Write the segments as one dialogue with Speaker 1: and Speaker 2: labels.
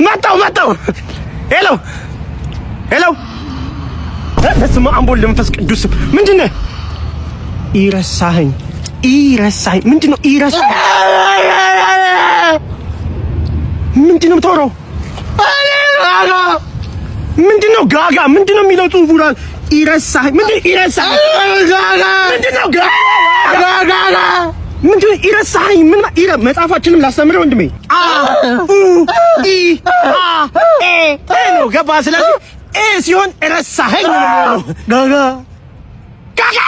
Speaker 1: መጣው ሄሎ በስመ አብ ወወልድ ወመንፈስ ቅዱስ ምንድነው ይረሳኸኝ ምንድነው ይረሳኸኝ ምንድነው የምታወራው ምንድነው ጋጋ ምንድነው የሚለው ጽሁፉ ላይ ይረሳኸኝ ምንድነው ይረሳኸኝ ምን መጽሐፋችንም ላስተምረው ወንድሜ ነው ገባ ስለዚህ ሲሆን ረሳኸኝ ነው ጋጋ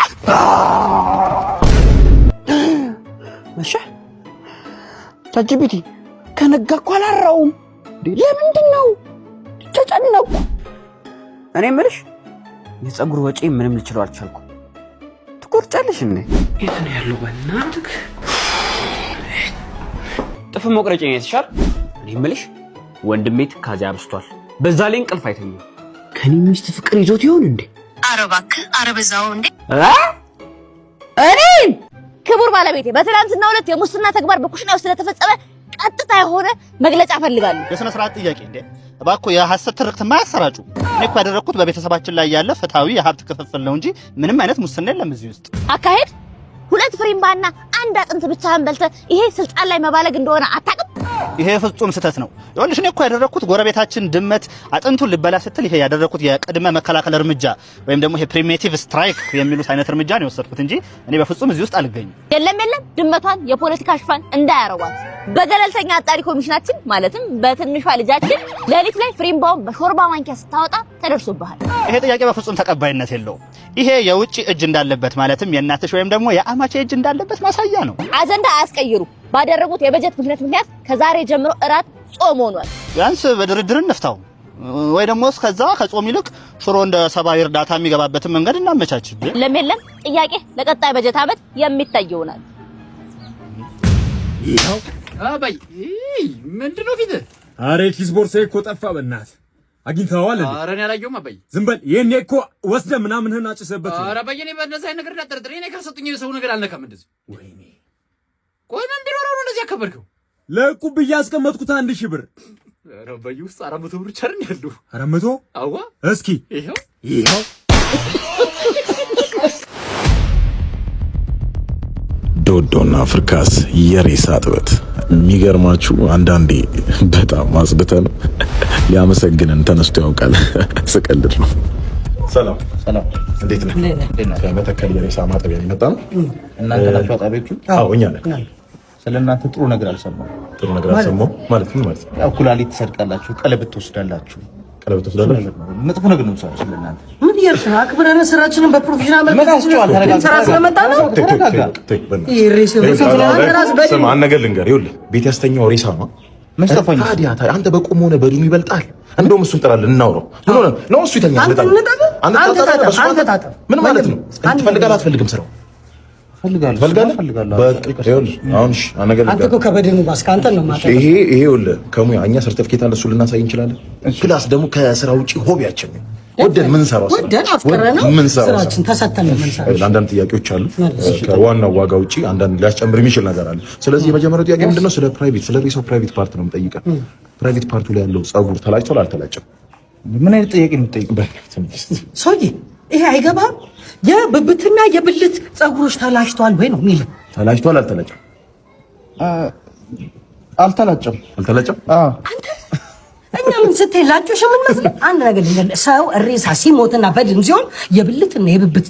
Speaker 2: መሻ ታጅቢቲ ከነጋ እኮ አላራውም ለምንድን ነው ተጨነቁ እኔ የምልሽ የፀጉር ወጪ ምንም ልችለው አልቻልኩም ትቆርጫለሽ እንዴ የት ነው ያለው በእናትህ ጥፍር መቁረጫ ነው የተሻለ እኔ የምልሽ ወንድሜ ትካዜ አብስቷል በዛ ላይ እንቅልፍ አይተኛም ከኔ ሚስት ፍቅር ይዞት ይሆን እንዴ
Speaker 3: አረባክ አረበዛው እንዴ
Speaker 2: እኔ
Speaker 3: ክቡር ባለቤቴ በትናንትናው ዕለት የሙስና ተግባር በኩሽናው ስለተፈጸመ ቀጥታ የሆነ መግለጫ ፈልጋለሁ
Speaker 4: የሥነ ስርዓት ጥያቄ እንዴ እባክዎ የሐሰት ትርክት ማያሰራጩ እኔ እኮ ያደረኩት በቤተሰባችን ላይ ያለ ፍትሃዊ የሀብት ክፍፍል ነው እንጂ ምንም አይነት ሙስና የለም እዚህ ውስጥ
Speaker 3: አካሄድ ሁለት ፍሬምባና አንድ አጥንት ብቻህን በልተ ይሄ ስልጣን ላይ መባለግ እንደሆነ አታውቅም
Speaker 4: ይሄ ፍጹም ስህተት ነው ይኸውልሽ እኔ እኮ ያደረኩት ጎረቤታችን ድመት አጥንቱን ልበላ ስትል ይሄ ያደረኩት የቅድመ መከላከል እርምጃ ወይም ደግሞ ይሄ ፕሪሚቲቭ ስትራይክ የሚሉት አይነት እርምጃ ነው የወሰድኩት እንጂ እኔ በፍጹም እዚህ ውስጥ አልገኝም
Speaker 3: የለም ድመቷን የፖለቲካ ሽፋን እንዳያረዋት በገለልተኛ አጣሪ ኮሚሽናችን ማለትም በትንሿ ልጃችን ሌሊት ላይ ፍሬምባውን በሾርባ ማንኪያ ስታወጣ ተደርሶብሃል
Speaker 4: ይሄ ጥያቄ በፍጹም ተቀባይነት የለውም ይሄ የውጪ እጅ እንዳለበት ማለትም የእናትሽ ወይም ደግሞ የአማቼ እጅ እንዳለበት ማሳያ ነው
Speaker 3: አጀንዳ አያስቀይሩ ባደረጉት የበጀት ምክንያት ከዛሬ ጀምሮ እራት ጾም ሆኗል
Speaker 4: ቢያንስ በድርድር እንፍታው ወይ ደግሞ እስከዛ ከጾም ይልቅ ሽሮ እንደ ሰብአዊ እርዳታ የሚገባበትን መንገድ እናመቻች
Speaker 3: የለም ጥያቄ ለቀጣይ በጀት ዓመት የሚታይ ይሆናል
Speaker 5: ይኸው አባይ ምንድነው ፊት
Speaker 6: አሬ ኪስ ቦርሳዬ እኮ ጠፋ በእናትህ አግኝተኸዋል እንዴ
Speaker 5: ኧረ እኔ አላየሁም አባይ
Speaker 6: ዝም በል ይሄኔ እኮ ወስደህ ምናምንህን አጭሰበት
Speaker 5: ኧረ አባይ እኔ በእነዛ ነገር እንዳጠረጥር እኔ ካልሰጡኝ የሰው ነገር አልነካም እንደዚህ
Speaker 6: ወይኔ
Speaker 5: ቆይ ምን ቢኖረው ነው እንደዚህ ያከበርከው
Speaker 6: ለቁብ ያስቀመጥኩት 1000 ብር
Speaker 5: ኧረ አባይ ውስጥ 400 ብር ቻርን ያለው
Speaker 6: 400
Speaker 5: አዋ
Speaker 6: እስኪ
Speaker 5: ይሄው
Speaker 7: ዶዶና ፍርካስ የሬሳ ጥበት የሚገርማችሁ አንዳንዴ በጣም አጽድተ ነው ሊያመሰግነን ተነስቶ ያውቃል ስቀልድ ነው
Speaker 8: ሰላም እንዴት ነህ ከመተከል የሬሳ ማጠቢያ የመጣ ነው
Speaker 4: እናንተ ናችሁ አጣቢዎቹ
Speaker 8: አዎ እኛ ነን
Speaker 4: ስለናንተ ጥሩ ነገር አልሰማሁም
Speaker 8: ማለት ምን ማለት
Speaker 4: ያው ኩላሊት ትሰርቃላችሁ ቀለበት ትወስዳላችሁ መጥፎ ነገር ነው ሰው ስለናንተ
Speaker 2: ምን ይርሽና አክብረን ስራችንን በፕሮፌሽናል መልኩ ስራ ስለመጣ ነው
Speaker 8: ስማ አንድ ነገር ልንገርህ ይኸውልህ ቤት ያስተኛው ሬሳ ነው መስጠፋኝ ታዲያ አንተ በቆም ሆነ በዱኑ ይበልጣል እንደውም እሱን ጥራለን እናውራው ነው እሱ ይተኛል አንተ ምን ማለት ነው ትፈልጋለህ አትፈልግም ስራው ፈልጋለሁ አሁን አነገር
Speaker 2: አንተ እኮ ከበደኑ ባስካንተ ነው ማለት
Speaker 8: ይሄ ይኸውልህ ከሙያ እኛ ሰርቲፊኬት አለ እሱ ልናሳይ እንችላለን ፕላስ ደግሞ ከስራ ውጪ ሆቢያችን ነው ወደን ምን ሰራው ስራችን ተሰተን ምን ሰራው አንዳንድ ጥያቄዎች አሉ ከዋናው ዋጋ ውጪ አንዳንድ ሊያስጨምር የሚችል ነገር አለ ስለዚህ የመጀመሪያው ጥያቄ ምንድነው ስለ ሬሳው ፕራይቬት ፓርት ነው የምጠይቀው ፕራይቬት ፓርቱ ላይ ያለው ጸጉር ተላጭቷል አልተላጨም
Speaker 4: ምን አይነት ጥያቄ ነው የምትጠይቀው
Speaker 2: ሰውዬ ይሄ አይገባም የብብትና የብልት ጸጉሮች ተላጭቷል ወይ ነው የሚል
Speaker 8: ተላጭቷል አልተላጨም አልተላጨም
Speaker 2: አንተ እኛ ምን ስትላጭሽ ምን መስል አንድ ነገር ሰው ሬሳ ሲሞትና በድን ሲሆን የብልትና የብብት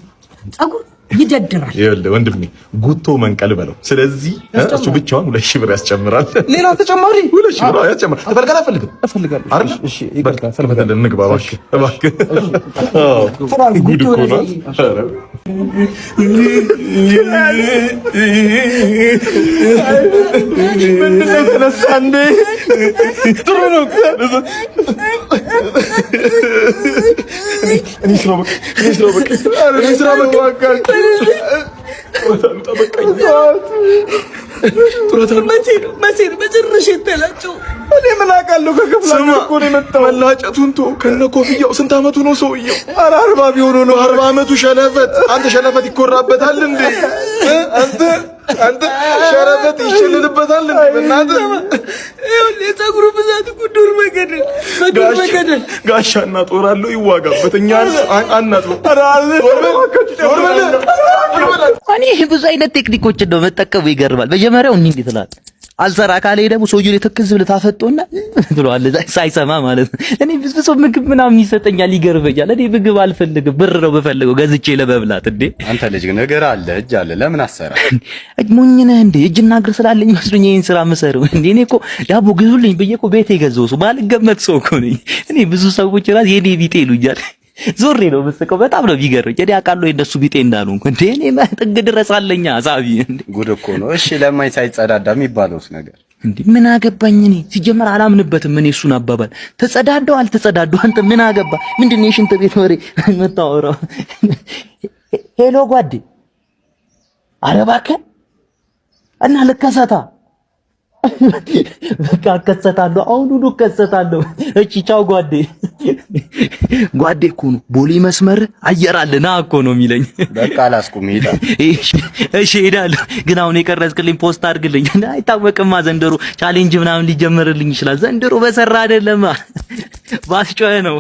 Speaker 2: ጸጉር ይደድራል
Speaker 8: ይኸውልህ ወንድሜ ጉቶ መንቀል በለው ስለዚህ እሱ ብቻውን 2000 ብር ያስጨምራል
Speaker 4: ሌላ ተጨማሪ
Speaker 8: 2000 ብር ያስጨምራል ትፈልጋለህ
Speaker 4: እፈልጋለሁ
Speaker 8: አይደል እሺ ይቅርታ ሰልፈተን እንግባ እባክህ ጉድ እኮ ነው
Speaker 1: ምንድነው ተነሳ እንዴ ጥሩ ነው
Speaker 8: እኔ ስራ በቃ
Speaker 2: መቼ መጨረሻ የተላጨው
Speaker 1: እኔ ምን አውቃለሁ ከክፍላችሁ እኮ ነው የመጣው
Speaker 8: መላጨቱን ከነ ኮፍያው ስንት አመቱ ነው ሰውየው
Speaker 1: 40 ቢሆን ነው
Speaker 8: 40 አመቱ ሸለፈት አንተ ሸለፈት ይኮራበታል እንዴ አንተ አንተ ሸረፈት ይሽልልበታል እንዴ? በእናትህ
Speaker 2: የፀጉሩ ብዛት እኮ ዱር መገደል
Speaker 8: ጋሻና ጦር አለው ይዋጋበት። እኛ አናጥሩ።
Speaker 9: እኔ ብዙ አይነት ቴክኒኮችን ነው መጠቀሙ። ይገርማል። መጀመሪያው እንዴት ይላል አልሰራ ካለ ደግሞ ሰውዬው የተከዝ ብለህ ታፈጦና ትለዋለህ ሳይሰማ ማለት ነው። እኔ ብዙ ሰው ምግብ ምናምን ይሰጠኛል፣ ይገርመኛል። እኔ ምግብ አልፈልግም፣ ብር ነው የምፈልገው ገዝቼ ለመብላት። እንዴ አንተ ልጅ ነገር አለ እጅ አለ ለምን አሰራ? ሞኝ ነህ እንዴ? እጅና እግር ስላለኝ መስሎኝ ይሄን ስራ የምሰራው እንዴ? እኔ እኮ ዳቦ ግዙልኝ ብዬ እኮ ቤቴ የገዛው ሰው ባልገመት ሰው እኮ ነኝ እኔ። ብዙ ሰዎች ራስ የኔ ቢጤ ይሉኛል። ዞሬ ነው የምስቀው። በጣም ነው ቢገርመኝ። እኔ አውቃለሁ የእነሱ ቢጤ እንዳልሆንኩ እንዴ። እኔ ጥግ ድረስ አለኛ ሳቢ እንዴ። ጉድ እኮ ነው። እሺ ለማኝ ሳይጸዳዳ የሚባለውስ ነገር እንዴ ምን አገባኝ? እኔ ሲጀመር አላምንበትም። እኔ እሱን አባባል ተጸዳዳው አልተጸዳዳው አንተ ምን አገባ? ምንድነው የሽንት ቤት ወሬ የምታወራው? ሄሎ ጓዴ፣ ኧረ እባክህ እና ልከሰታ በቃ እከሰታለሁ፣ አሁኑኑ እከሰታለሁ። እቺ ቻው ጓዴ። ጓዴ እኮ ነው ቦሌ መስመር አየር አለ ና እኮ ነው የሚለኝ። በቃ አላስቁም ሄዳ። እሺ ሄዳለሁ፣ ግን አሁን የቀረጽክልኝ ፖስት አድርግልኝ። አይታወቅማ ዘንድሮ ቻሌንጅ ምናምን ሊጀመርልኝ ይችላል። ዘንድሮ በሰራ አይደለማ ባስጮኸ ነው።